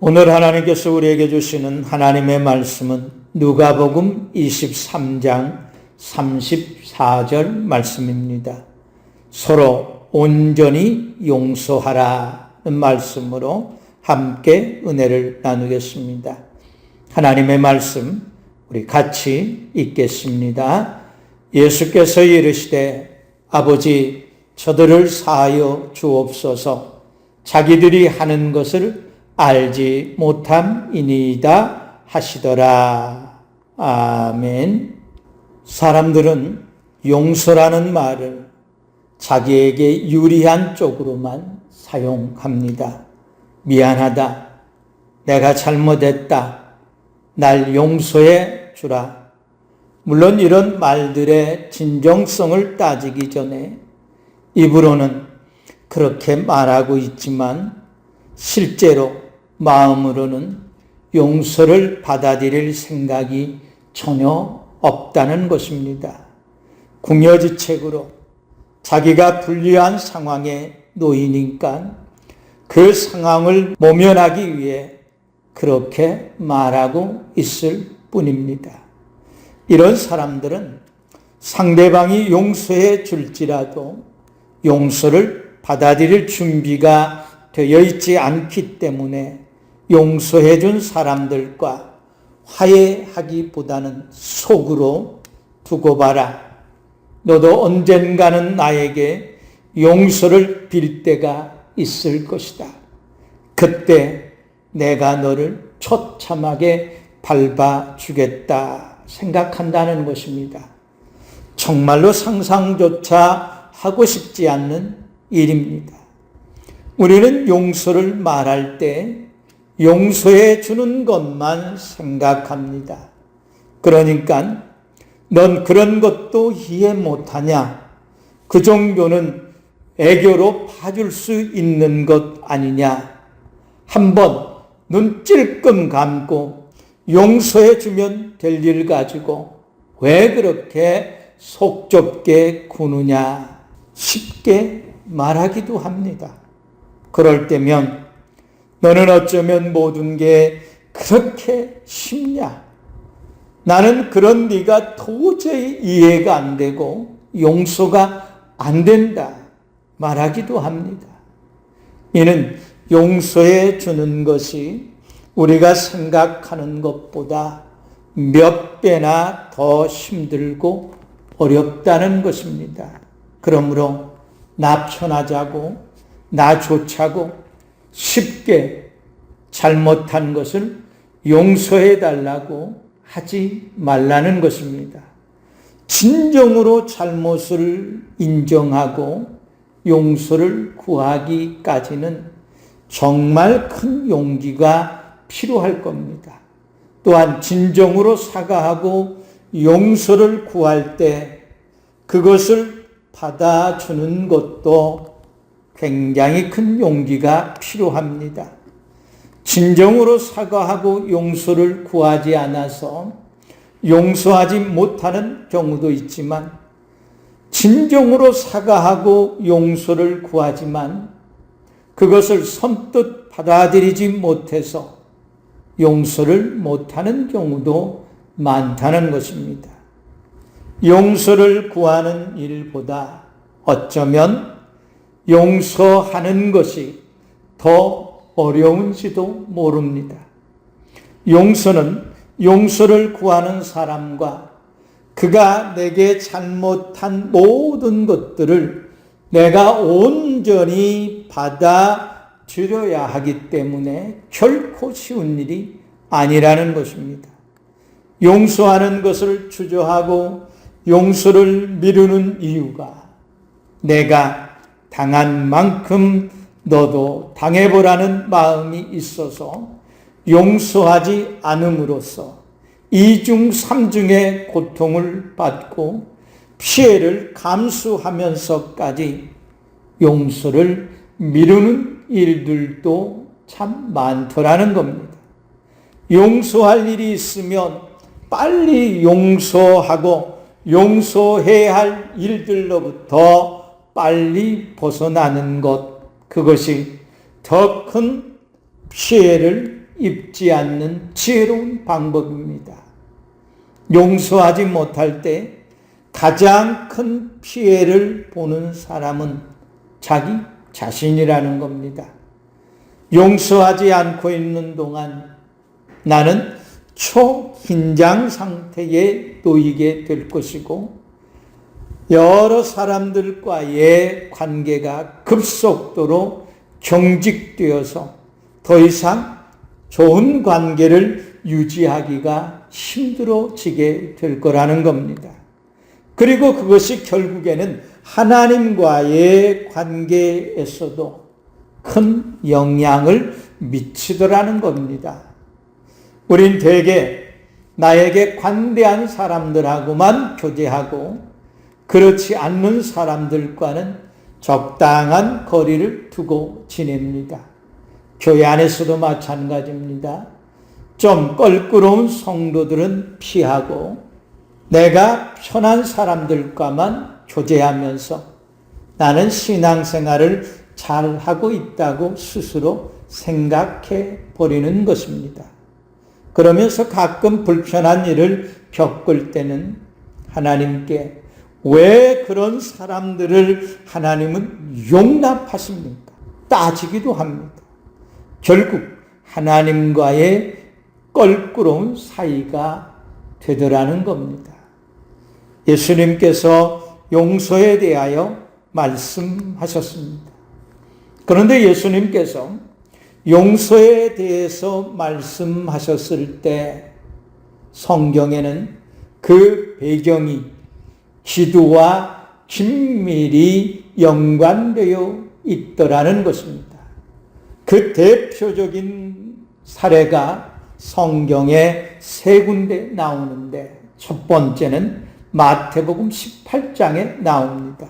오늘 하나님께서 우리에게 주시는 하나님의 말씀은 누가복음 23장 34절 말씀입니다. 서로 온전히 용서하라는 말씀으로 함께 은혜를 나누겠습니다. 하나님의 말씀 우리 같이 읽겠습니다. 예수께서 이르시되 아버지 저들을 사하여 주옵소서. 자기들이 하는 것을 알지 못함이니이다 하시더라. 아멘. 사람들은 용서라는 말을 자기에게 유리한 쪽으로만 사용합니다. 미안하다. 내가 잘못했다. 날 용서해 주라. 물론 이런 말들의 진정성을 따지기 전에 입으로는 그렇게 말하고 있지만 실제로 마음으로는 용서를 받아들일 생각이 전혀 없다는 것입니다. 궁여지책으로 자기가 불리한 상황에 놓이니까 그 상황을 모면하기 위해 그렇게 말하고 있을 뿐입니다. 이런 사람들은 상대방이 용서해 줄지라도 용서를 받아들일 준비가 되어 있지 않기 때문에 용서해 준 사람들과 화해하기보다는 속으로 두고 봐라. 너도 언젠가는 나에게 용서를 빌 때가 있을 것이다. 그때 내가 너를 처참하게 밟아주겠다 생각한다는 것입니다. 정말로 상상조차 하고 싶지 않는 일입니다. 우리는 용서를 말할 때 용서해 주는 것만 생각합니다. 그러니까 넌 그런 것도 이해 못하냐? 그 정도는 애교로 봐줄 수 있는 것 아니냐? 한번 눈 찔끔 감고 용서해 주면 될 일 가지고 왜 그렇게 속 좁게 구느냐? 쉽게 말하기도 합니다. 그럴 때면 너는 어쩌면 모든 게 그렇게 쉽냐? 나는 그런 네가 도저히 이해가 안 되고 용서가 안 된다 말하기도 합니다. 이는 용서해 주는 것이 우리가 생각하는 것보다 몇 배나 더 힘들고 어렵다는 것입니다. 그러므로 나 편하자고 나 좋자고 쉽게 잘못한 것을 용서해 달라고 하지 말라는 것입니다. 진정으로 잘못을 인정하고 용서를 구하기까지는 정말 큰 용기가 필요할 겁니다. 또한 진정으로 사과하고 용서를 구할 때 그것을 받아주는 것도 굉장히 큰 용기가 필요합니다. 진정으로 사과하고 용서를 구하지 않아서 용서하지 못하는 경우도 있지만 진정으로 사과하고 용서를 구하지만 그것을 선뜻 받아들이지 못해서 용서를 못하는 경우도 많다는 것입니다. 용서를 구하는 일보다 어쩌면 용서하는 것이 더 어려운지도 모릅니다. 용서는 용서를 구하는 사람과 그가 내게 잘못한 모든 것들을 내가 온전히 받아들여야 하기 때문에 결코 쉬운 일이 아니라는 것입니다. 용서하는 것을 주저하고 용서를 미루는 이유가 내가 당한 만큼 너도 당해보라는 마음이 있어서 용서하지 않음으로써 이중 삼중의 고통을 받고 피해를 감수하면서까지 용서를 미루는 일들도 참 많더라는 겁니다. 용서할 일이 있으면 빨리 용서하고 용서해야 할 일들로부터 빨리 벗어나는 것, 그것이 더 큰 피해를 입지 않는 지혜로운 방법입니다. 용서하지 못할 때 가장 큰 피해를 보는 사람은 자기 자신이라는 겁니다. 용서하지 않고 있는 동안 나는 초긴장 상태에 놓이게 될 것이고 여러 사람들과의 관계가 급속도로 경직되어서 더 이상 좋은 관계를 유지하기가 힘들어지게 될 거라는 겁니다. 그리고 그것이 결국에는 하나님과의 관계에서도 큰 영향을 미치더라는 겁니다. 우린 대개 나에게 관대한 사람들하고만 교제하고 그렇지 않는 사람들과는 적당한 거리를 두고 지냅니다. 교회 안에서도 마찬가지입니다. 좀 껄끄러운 성도들은 피하고 내가 편한 사람들과만 교제하면서 나는 신앙생활을 잘하고 있다고 스스로 생각해 버리는 것입니다. 그러면서 가끔 불편한 일을 겪을 때는 하나님께 왜 그런 사람들을 하나님은 용납하십니까? 따지기도 합니다. 결국 하나님과의 껄끄러운 사이가 되더라는 겁니다. 예수님께서 용서에 대하여 말씀하셨습니다. 그런데 예수님께서 용서에 대해서 말씀하셨을 때 성경에는 그 배경이 기도와 긴밀히 연관되어 있더라는 것입니다. 그 대표적인 사례가 성경에 세 군데 나오는데 첫 번째는 마태복음 18장에 나옵니다.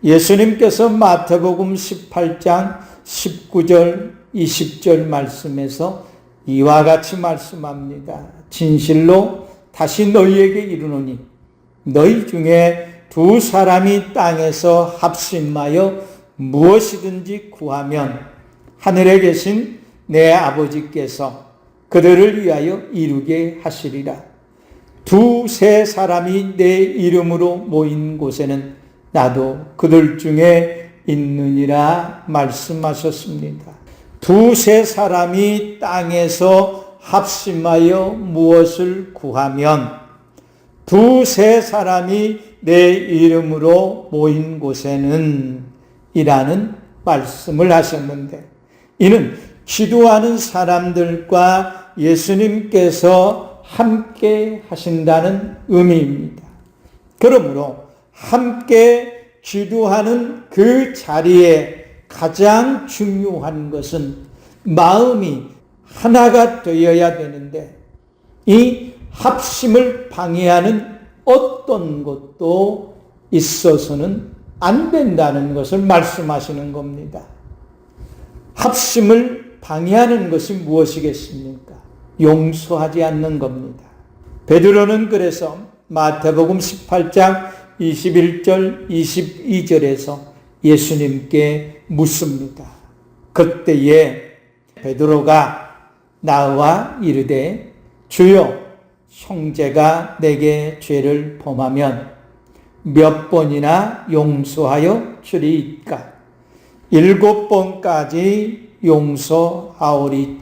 예수님께서 마태복음 18장 19절 20절 말씀에서 이와 같이 말씀합니다. 진실로 다시 너희에게 이르노니 너희 중에 두 사람이 땅에서 합심하여 무엇이든지 구하면 하늘에 계신 내 아버지께서 그들을 위하여 이루게 하시리라. 두세 사람이 내 이름으로 모인 곳에는 나도 그들 중에 있느니라 말씀하셨습니다. 두세 사람이 땅에서 합심하여 무엇을 구하면 두세 사람이 내 이름으로 모인 곳에는 이라는 말씀을 하셨는데 이는 기도하는 사람들과 예수님께서 함께 하신다는 의미입니다. 그러므로 함께 기도하는 그 자리에 가장 중요한 것은 마음이 하나가 되어야 되는데 이 합심을 방해하는 어떤 것도 있어서는 안 된다는 것을 말씀하시는 겁니다. 합심을 방해하는 것이 무엇이겠습니까? 용서하지 않는 겁니다. 베드로는 그래서 마태복음 18장 21절 22절에서 예수님께 묻습니다. 그때에 베드로가 나와 이르되 주여 형제가 내게 죄를 범하면 몇 번이나 용서하여 주리이까? 7번까지 용서하오리까?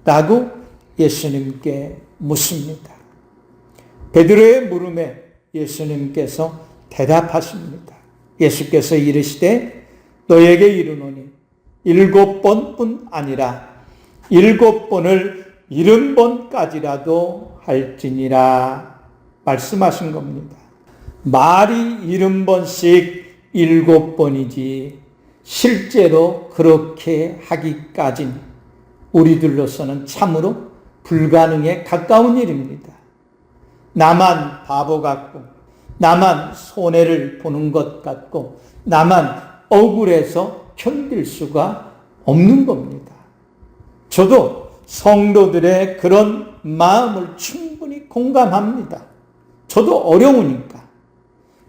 라고 예수님께 묻습니다. 베드로의 물음에 예수님께서 대답하십니다. 예수께서 이르시되 너에게 이르노니 7번뿐 아니라 7번을 70번까지라도 할지니라 말씀하신 겁니다. 말이 70번씩 7번이지 실제로 그렇게 하기까지는 우리들로서는 참으로 불가능에 가까운 일입니다. 나만 바보 같고 나만 손해를 보는 것 같고 나만 억울해서 견딜 수가 없는 겁니다. 저도 성도들의 그런 마음을 충분히 공감합니다. 저도 어려우니까.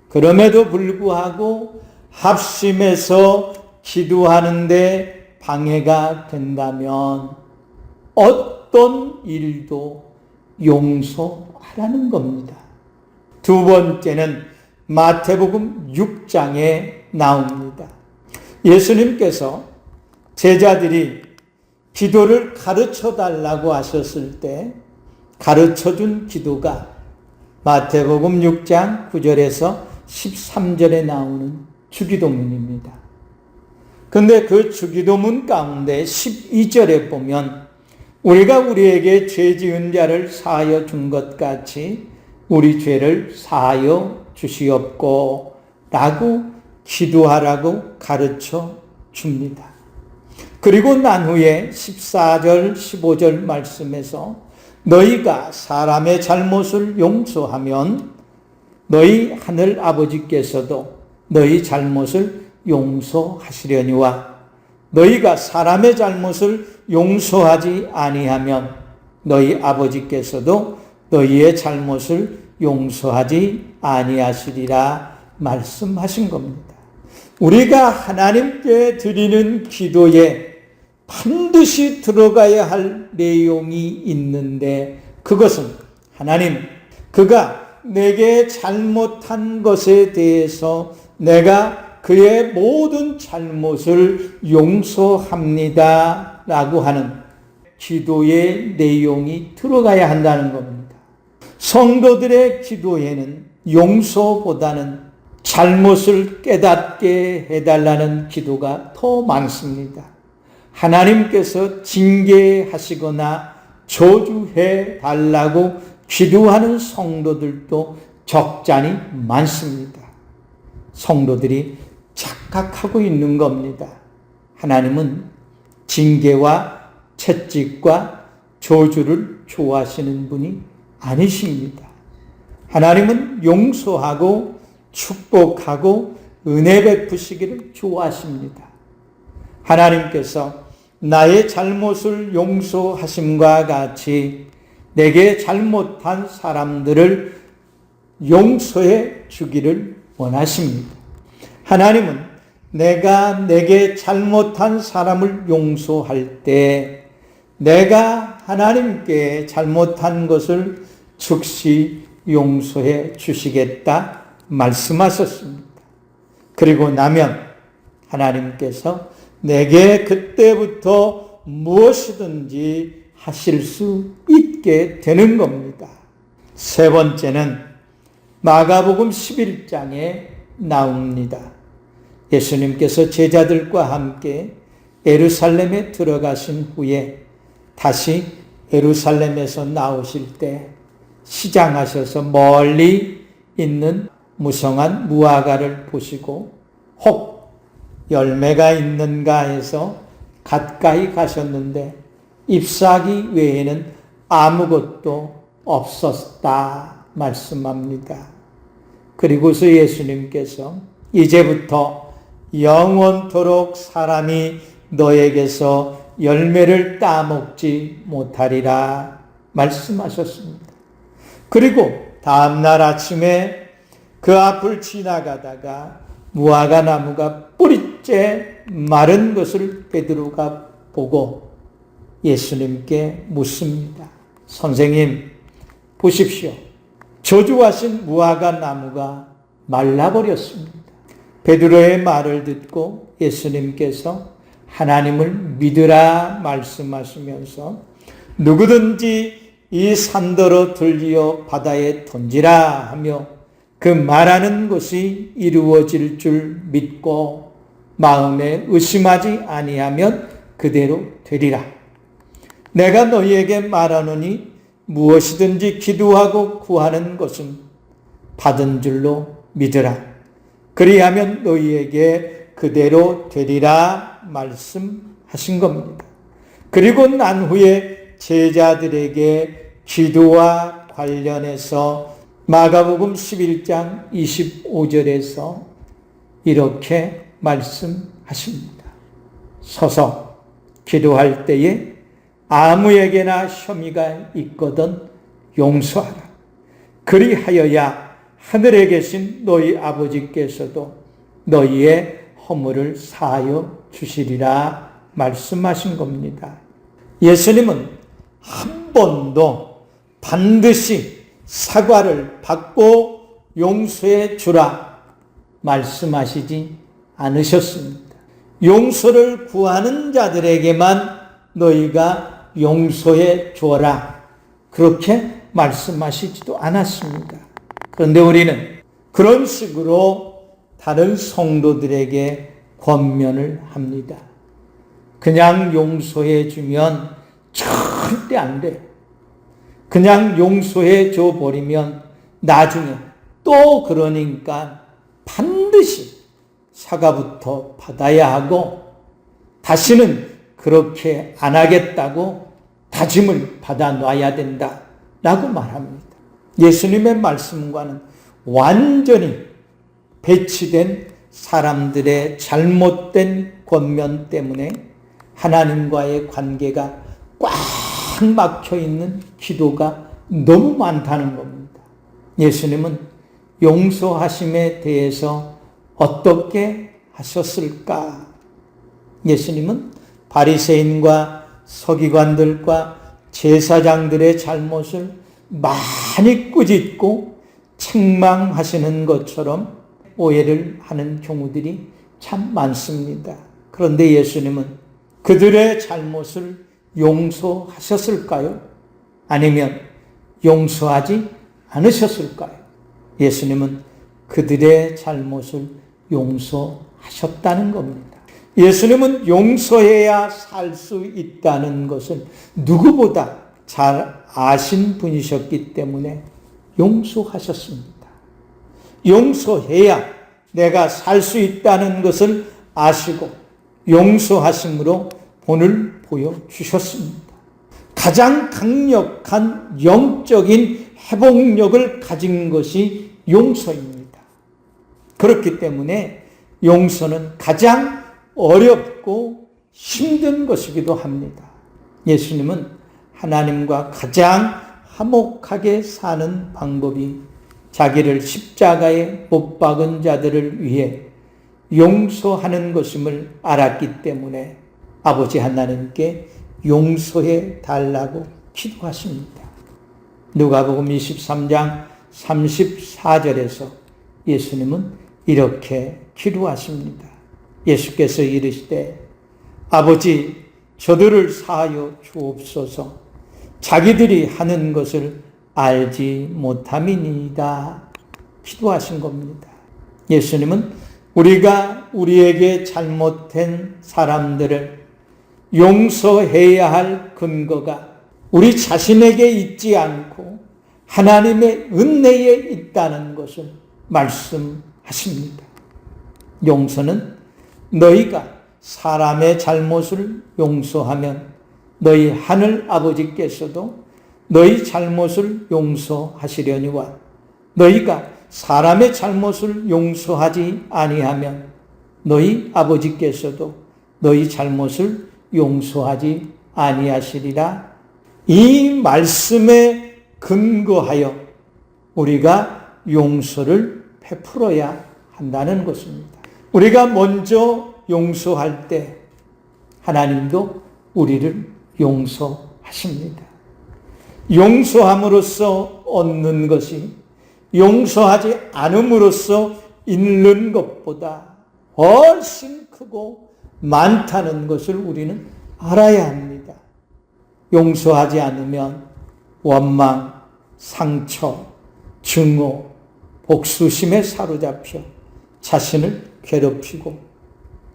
그럼에도 불구하고 합심해서 기도하는데 방해가 된다면 어떤 일도 용서하라는 겁니다. 두 번째는 마태복음 6장에 나옵니다. 예수님께서 제자들이 기도를 가르쳐 달라고 하셨을 때 가르쳐준 기도가 마태복음 6장 9절에서 13절에 나오는 주기도문입니다. 그런데 그 주기도문 가운데 12절에 보면 우리가 우리에게 죄 지은 자를 사하여 준 것 같이 우리 죄를 사하여 주시옵고 라고 기도하라고 가르쳐 줍니다. 그리고 난 후에 14절 15절 말씀에서 너희가 사람의 잘못을 용서하면 너희 하늘 아버지께서도 너희 잘못을 용서하시려니와 너희가 사람의 잘못을 용서하지 아니하면 너희 아버지께서도 너희의 잘못을 용서하지 아니하시리라 말씀하신 겁니다. 우리가 하나님께 드리는 기도에 반드시 들어가야 할 내용이 있는데 그것은 하나님, 그가 내게 잘못한 것에 대해서 내가 그의 모든 잘못을 용서합니다 라고 하는 기도의 내용이 들어가야 한다는 겁니다. 성도들의 기도에는 용서보다는 잘못을 깨닫게 해달라는 기도가 더 많습니다. 하나님께서 징계하시거나 저주해 달라고 기도하는 성도들도 적잖이 많습니다. 성도들이 착각하고 있는 겁니다. 하나님은 징계와 채찍과 저주를 좋아하시는 분이 아니십니다. 하나님은 용서하고 축복하고 은혜 베푸시기를 좋아하십니다. 하나님께서 나의 잘못을 용서하심과 같이 내게 잘못한 사람들을 용서해 주기를 원하십니다. 하나님은 내가 내게 잘못한 사람을 용서할 때 내가 하나님께 잘못한 것을 즉시 용서해 주시겠다 말씀하셨습니다. 그리고 나면 하나님께서 내게 그때부터 무엇이든지 하실 수 있게 되는 겁니다. 세 번째는 마가복음 11장에 나옵니다. 예수님께서 제자들과 함께 예루살렘에 들어가신 후에 다시 예루살렘에서 나오실 때 시장하셔서 멀리 있는 무성한 무화과를 보시고 혹 열매가 있는가 해서 가까이 가셨는데 잎사귀 외에는 아무것도 없었다 말씀합니다. 그리고서 예수님께서 이제부터 영원토록 사람이 너에게서 열매를 따먹지 못하리라 말씀하셨습니다. 그리고 다음날 아침에 그 앞을 지나가다가 무화과 나무가 뿌리째 마른 것을 베드로가 보고 예수님께 묻습니다. 선생님, 보십시오. 저주하신 무화과 나무가 말라버렸습니다. 베드로의 말을 듣고 예수님께서 하나님을 믿으라 말씀하시면서 누구든지 이 산더러 들리어 바다에 던지라 하며 그 말하는 것이 이루어질 줄 믿고 마음에 의심하지 아니하면 그대로 되리라. 내가 너희에게 말하노니 무엇이든지 기도하고 구하는 것은 받은 줄로 믿으라. 그리하면 너희에게 그대로 되리라 말씀하신 겁니다. 그리고 난 후에 제자들에게 기도와 관련해서 마가복음 11장 25절에서 이렇게 말씀하십니다. 서서 기도할 때에 아무에게나 혐의가 있거든 용서하라. 그리하여야 하늘에 계신 너희 아버지께서도 너희의 허물을 사하여 주시리라 말씀하신 겁니다. 예수님은 한 번도 반드시 사과를 받고 용서해 주라 말씀하시지 않으셨습니다. 용서를 구하는 자들에게만 너희가 용서해 주어라 그렇게 말씀하시지도 않았습니다. 그런데 우리는 그런 식으로 다른 성도들에게 권면을 합니다. 그냥 용서해 주면 절대 안 돼. 그냥 용서해 줘 버리면 나중에 또 그러니까 반드시 사과부터 받아야 하고 다시는 그렇게 안 하겠다고 다짐을 받아 놔야 된다라고 말합니다. 예수님의 말씀과는 완전히 배치된 사람들의 잘못된 권면 때문에 하나님과의 관계가 꽉 막혀 있는 기도가 너무 많다는 겁니다. 예수님은 용서하심에 대해서 어떻게 하셨을까? 예수님은 바리새인과 서기관들과 제사장들의 잘못을 많이 꾸짖고 책망하시는 것처럼 오해를 하는 경우들이 참 많습니다. 그런데 예수님은 그들의 잘못을 용서하셨을까요? 아니면 용서하지 않으셨을까요? 예수님은 그들의 잘못을 용서하셨다는 겁니다. 예수님은 용서해야 살 수 있다는 것을 누구보다 잘 아신 분이셨기 때문에 용서하셨습니다. 용서해야 내가 살 수 있다는 것을 아시고 용서하심으로 본을 보여주셨습니다. 가장 강력한 영적인 회복력을 가진 것이 용서입니다. 그렇기 때문에 용서는 가장 어렵고 힘든 것이기도 합니다. 예수님은 하나님과 가장 화목하게 사는 방법이 자기를 십자가에 못 박은 자들을 위해 용서하는 것임을 알았기 때문에 아버지 하나님께 용서해 달라고 기도하십니다. 누가복음 23장 34절에서 예수님은 이렇게 기도하십니다. 예수께서 이르시되 아버지 저들을 사하여 주옵소서 자기들이 하는 것을 알지 못함이니이다 기도하신 겁니다. 예수님은 우리가 우리에게 잘못된 사람들을 용서해야 할 근거가 우리 자신에게 있지 않고 하나님의 은혜에 있다는 것을 말씀하십니다. 용서는 너희가 사람의 잘못을 용서하면 너희 하늘 아버지께서도 너희 잘못을 용서하시려니와 너희가 사람의 잘못을 용서하지 아니하면 너희 아버지께서도 너희 잘못을 용서하지 아니하시리라. 이 말씀에 근거하여 우리가 용서를 베풀어야 한다는 것입니다. 우리가 먼저 용서할 때 하나님도 우리를 용서하십니다. 용서함으로써 얻는 것이 용서하지 않음으로써 잃는 것보다 훨씬 크고 많다는 것을 우리는 알아야 합니다. 용서하지 않으면 원망, 상처, 증오, 복수심에 사로잡혀 자신을 괴롭히고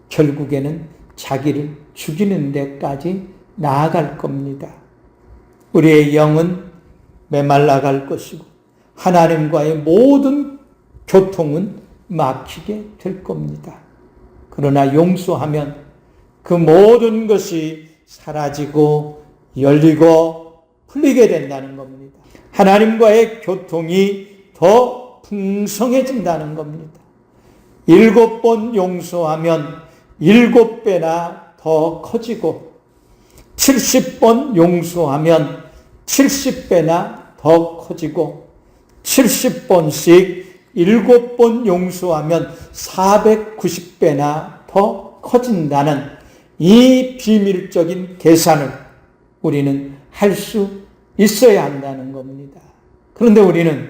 결국에는 자기를 죽이는 데까지 나아갈 겁니다. 우리의 영은 메말라갈 것이고 하나님과의 모든 교통은 막히게 될 겁니다. 그러나 용서하면 그 모든 것이 사라지고 열리고 풀리게 된다는 겁니다. 하나님과의 교통이 더 풍성해진다는 겁니다. 7번 용서하면 7배나 더 커지고 70번 용서하면 70배나 더 커지고 70번씩 7번 용서하면 490배나 더 커진다는 이 비밀적인 계산을 우리는 할 수 있어야 한다는 겁니다. 그런데 우리는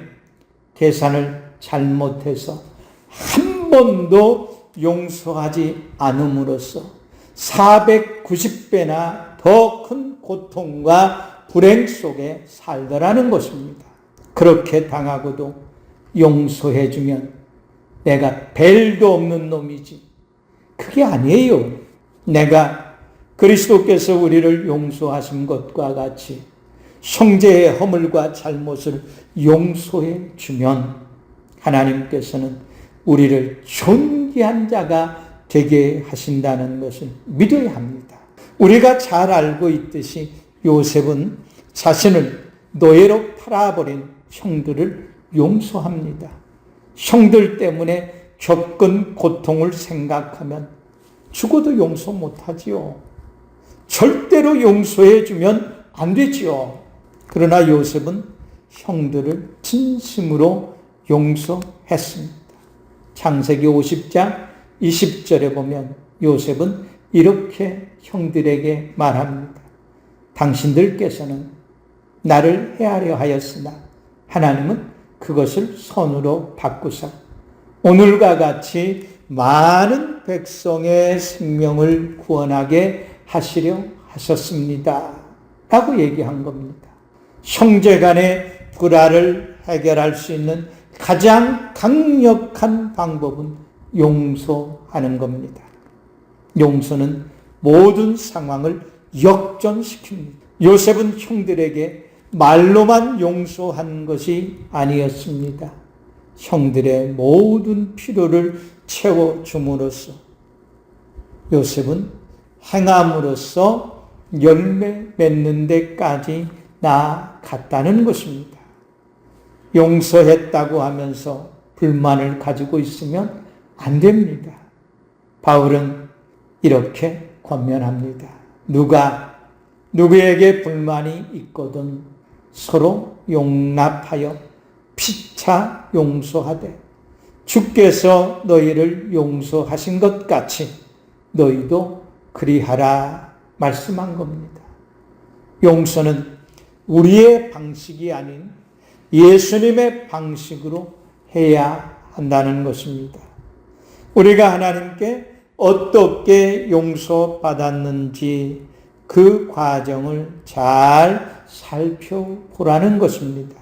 계산을 잘못해서 한 번도 용서하지 않음으로써 490배나 더 큰 고통과 불행 속에 살더라는 것입니다. 그렇게 당하고도 용서해주면 내가 벨도 없는 놈이지. 그게 아니에요. 내가 그리스도께서 우리를 용서하신 것과 같이 형제의 허물과 잘못을 용서해 주면 하나님께서는 우리를 존귀한 자가 되게 하신다는 것을 믿어야 합니다. 우리가 잘 알고 있듯이 요셉은 자신을 노예로 팔아버린 형들을 용서합니다. 형들 때문에 겪은 고통을 생각하면 죽어도 용서 못하지요. 절대로 용서해주면 안 되지요. 그러나 요셉은 형들을 진심으로 용서했습니다. 창세기 50장 20절에 보면 요셉은 이렇게 형들에게 말합니다. 당신들께서는 나를 해하려 하였으나 하나님은 그것을 선으로 바꾸사 오늘과 같이 많은 백성의 생명을 구원하게 하시려 하셨습니다. 라고 얘기한 겁니다. 형제 간의 불화를 해결할 수 있는 가장 강력한 방법은 용서하는 겁니다. 용서는 모든 상황을 역전시킵니다. 요셉은 형들에게 말로만 용서한 것이 아니었습니다. 형들의 모든 필요를 채워줌으로써 요셉은 행함으로써 열매 맺는 데까지 나아갔다는 것입니다. 용서했다고 하면서 불만을 가지고 있으면 안 됩니다. 바울은 이렇게 권면합니다. 누가 누구에게 불만이 있거든 서로 용납하여 피차 용서하되 주께서 너희를 용서하신 것 같이 너희도 그리하라 말씀한 겁니다. 용서는 우리의 방식이 아닌 예수님의 방식으로 해야 한다는 것입니다. 우리가 하나님께 어떻게 용서받았는지 그 과정을 잘 살펴보라는 것입니다.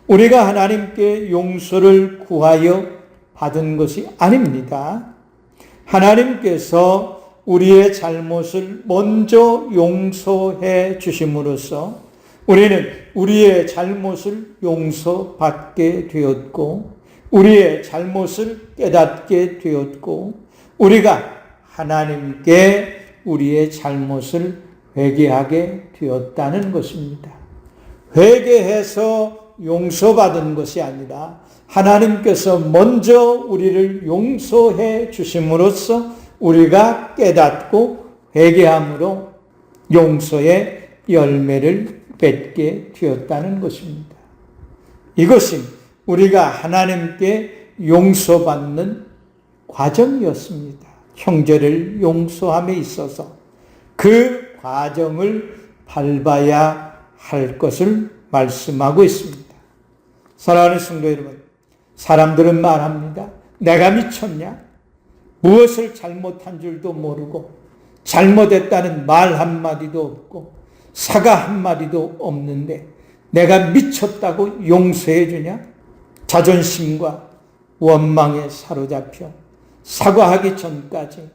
우리가 하나님께 용서를 구하여 받은 것이 아닙니다. 하나님께서 우리의 잘못을 먼저 용서해 주심으로써 우리는 우리의 잘못을 용서받게 되었고 우리의 잘못을 깨닫게 되었고 우리가 하나님께 우리의 잘못을 회개하게 되었다는 것입니다. 회개해서 용서받은 것이 아니라 하나님께서 먼저 우리를 용서해 주심으로써 우리가 깨닫고 회개함으로 용서의 열매를 맺게 되었다는 것입니다. 이것이 우리가 하나님께 용서받는 과정이었습니다. 형제를 용서함에 있어서 그 과정을 밟아야 할 것을 말씀하고 있습니다. 사랑하는 성도 여러분, 사람들은 말합니다. 내가 미쳤냐? 무엇을 잘못한 줄도 모르고 잘못했다는 말 한마디도 없고 사과 한마디도 없는데 내가 미쳤다고 용서해 주냐? 자존심과 원망에 사로잡혀 사과하기 전까지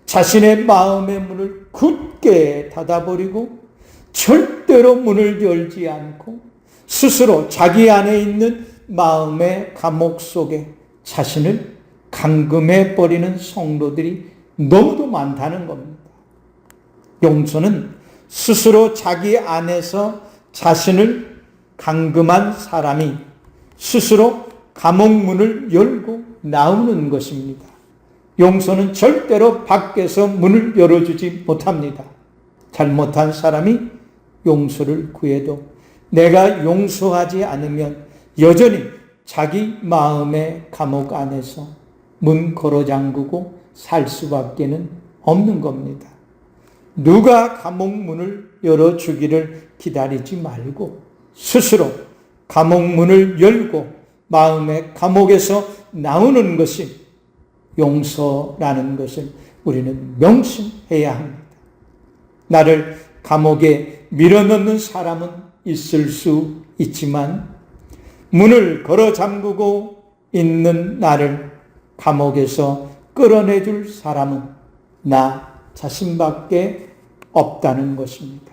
자신의 마음의 문을 굳게 닫아버리고 절대로 문을 열지 않고 스스로 자기 안에 있는 마음의 감옥 속에 자신을 감금해버리는 성도들이 너무도 많다는 겁니다. 용서는 스스로 자기 안에서 자신을 감금한 사람이 스스로 감옥문을 열고 나오는 것입니다. 용서는 절대로 밖에서 문을 열어주지 못합니다. 잘못한 사람이 용서를 구해도 내가 용서하지 않으면 여전히 자기 마음의 감옥 안에서 문 걸어 잠그고 살 수밖에는 없는 겁니다. 누가 감옥 문을 열어주기를 기다리지 말고 스스로 감옥 문을 열고 마음의 감옥에서 나오는 것이 용서라는 것을 우리는 명심해야 합니다. 나를 감옥에 밀어넣는 사람은 있을 수 있지만 문을 걸어 잠그고 있는 나를 감옥에서 끌어내줄 사람은 나 자신밖에 없다는 것입니다.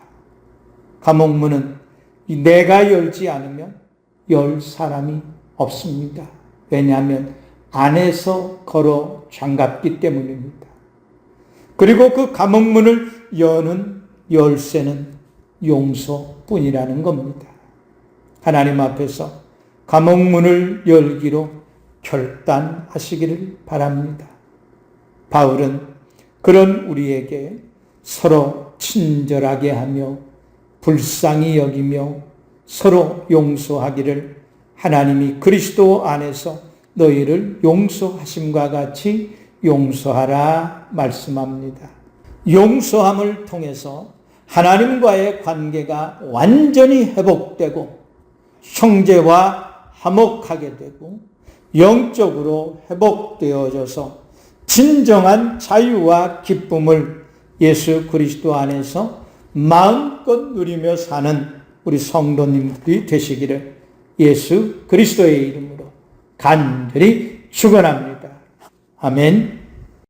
감옥 문은 내가 열지 않으면 열 사람이 없습니다. 왜냐하면 안에서 걸어 잠갔기 때문입니다. 그리고 그 감옥 문을 여는 열쇠는 용서뿐이라는 겁니다. 하나님 앞에서 감옥 문을 열기로 결단하시기를 바랍니다. 바울은 그런 우리에게 서로 친절하게 하며 불쌍히 여기며 서로 용서하기를 하나님이 그리스도 안에서 너희를 용서하심과 같이 용서하라 말씀합니다. 용서함을 통해서 하나님과의 관계가 완전히 회복되고 형제와 화목하게 되고 영적으로 회복되어져서 진정한 자유와 기쁨을 예수 그리스도 안에서 마음껏 누리며 사는 우리 성도님들이 되시기를 예수 그리스도의 이름으로 간절히 축원합니다. 아멘.